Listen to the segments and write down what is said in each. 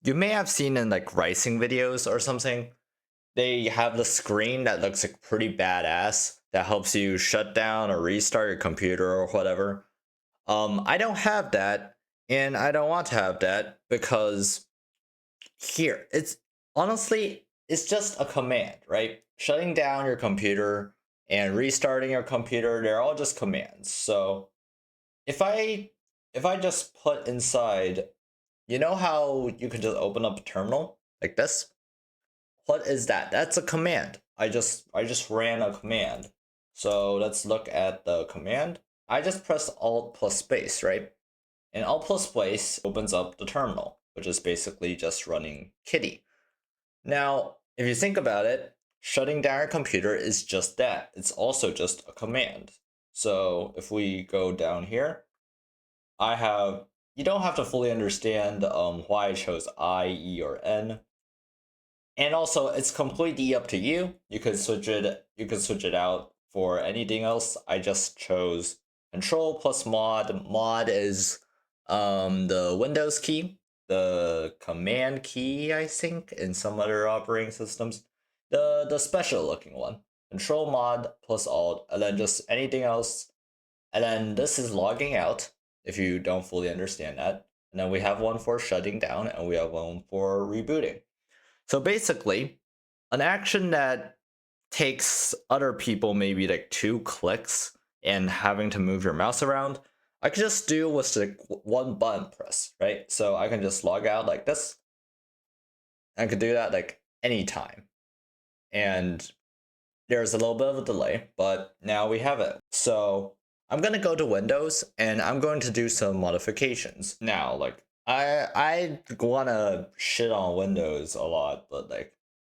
You may have seen in like racing videos or something, they have the screen that looks like pretty badass that helps you shut down or restart your computer or whatever. I don't have that, and I don't want to have that because here it's honestly it's just a command, right? Shutting down your computer and restarting your computer, they're all just commands. So if I just put inside, you know how you can just open up a terminal like this? What is that? That's a command. I just ran a command. So let's look at the command. I just pressed Alt plus space, right? And Alt plus space opens up the terminal, which is basically just running Kitty. Now, if you think about it, shutting down your computer is just that. It's also just a command. So if we go down here, you don't have to fully understand why I chose I, E, or N. And also, it's completely up to you. You could switch it out for anything else. I just chose Control plus Mod. Mod is the Windows key, the Command key, I think, in some other operating systems. The special looking one. Control Mod plus Alt, and then just anything else. And then this is logging out, if you don't fully understand that. And then we have one for shutting down, and we have one for rebooting. So basically, an action that takes other people maybe like 2 clicks and having to move your mouse around, I could just do with like one button press, right? So I can just log out like this. I could do that like anytime. And there's a little bit of a delay, but now we have it. So I'm gonna go to Windows and I'm going to do some modifications. Now, like I wanna shit on Windows a lot, but like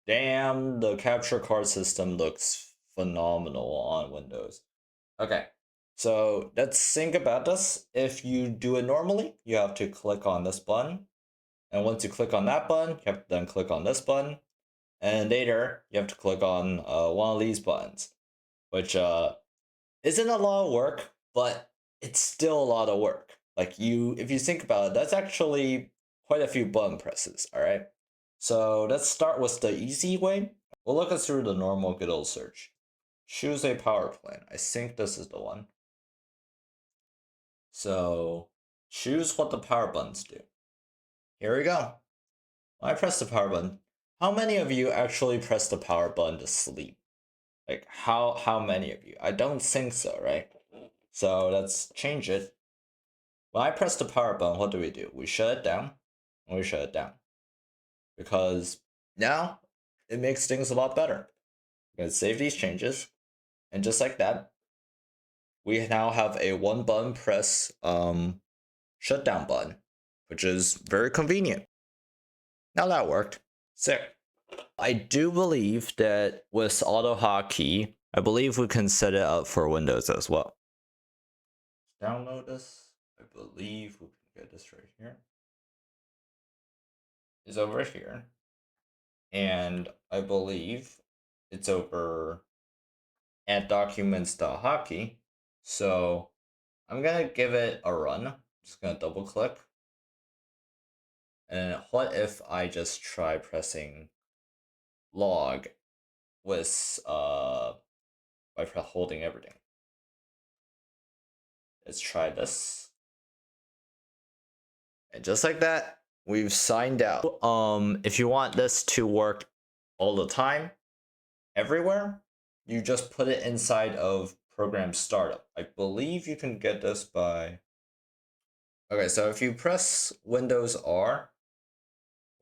damn, the capture card system looks phenomenal on Windows. Okay. So let's think about this. If you do it normally, you have to click on this button. And once you click on that button, you have to then click on this button. And later, you have to click on one of these buttons, which isn't a lot of work, but it's still a lot of work. Like if you think about it, that's actually quite a few button presses, all right? So let's start with the easy way. We'll look us through the normal good old search. Choose a power plant. I think this is the one. So choose what the power buttons do. Here we go. I press the power button. How many of you actually press the power button to sleep? Like how many of you? I don't think so, right? So let's change it. When I press the power button, what do? We shut it down, and we shut it down. Because now it makes things a lot better. We can save these changes, and just like that, we now have a one button press shutdown button, which is very convenient. Now that worked. Sick. I do believe that with auto hotkey, I believe we can set it up for Windows as well. Download this. I believe we can get this right here. It's over here. And I believe it's over at documents.hotkey. So I'm gonna give it a run. I'm just gonna double click. And what if I just try pressing log with by holding everything? Let's try this. And just like that, we've signed out. If you want this to work all the time, everywhere, you just put it inside of program startup. I believe you can get this by... Okay, so if you press Windows R,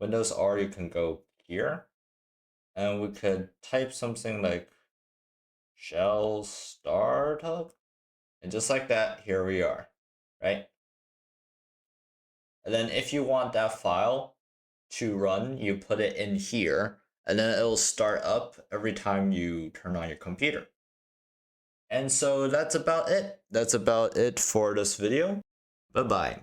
you can go here, and we could type something like shell startup, and just like that, here we are, right? And then if you want that file to run, you put it in here, and then it'll start up every time you turn on your computer. And so that's about it. That's about it for this video. Bye-bye.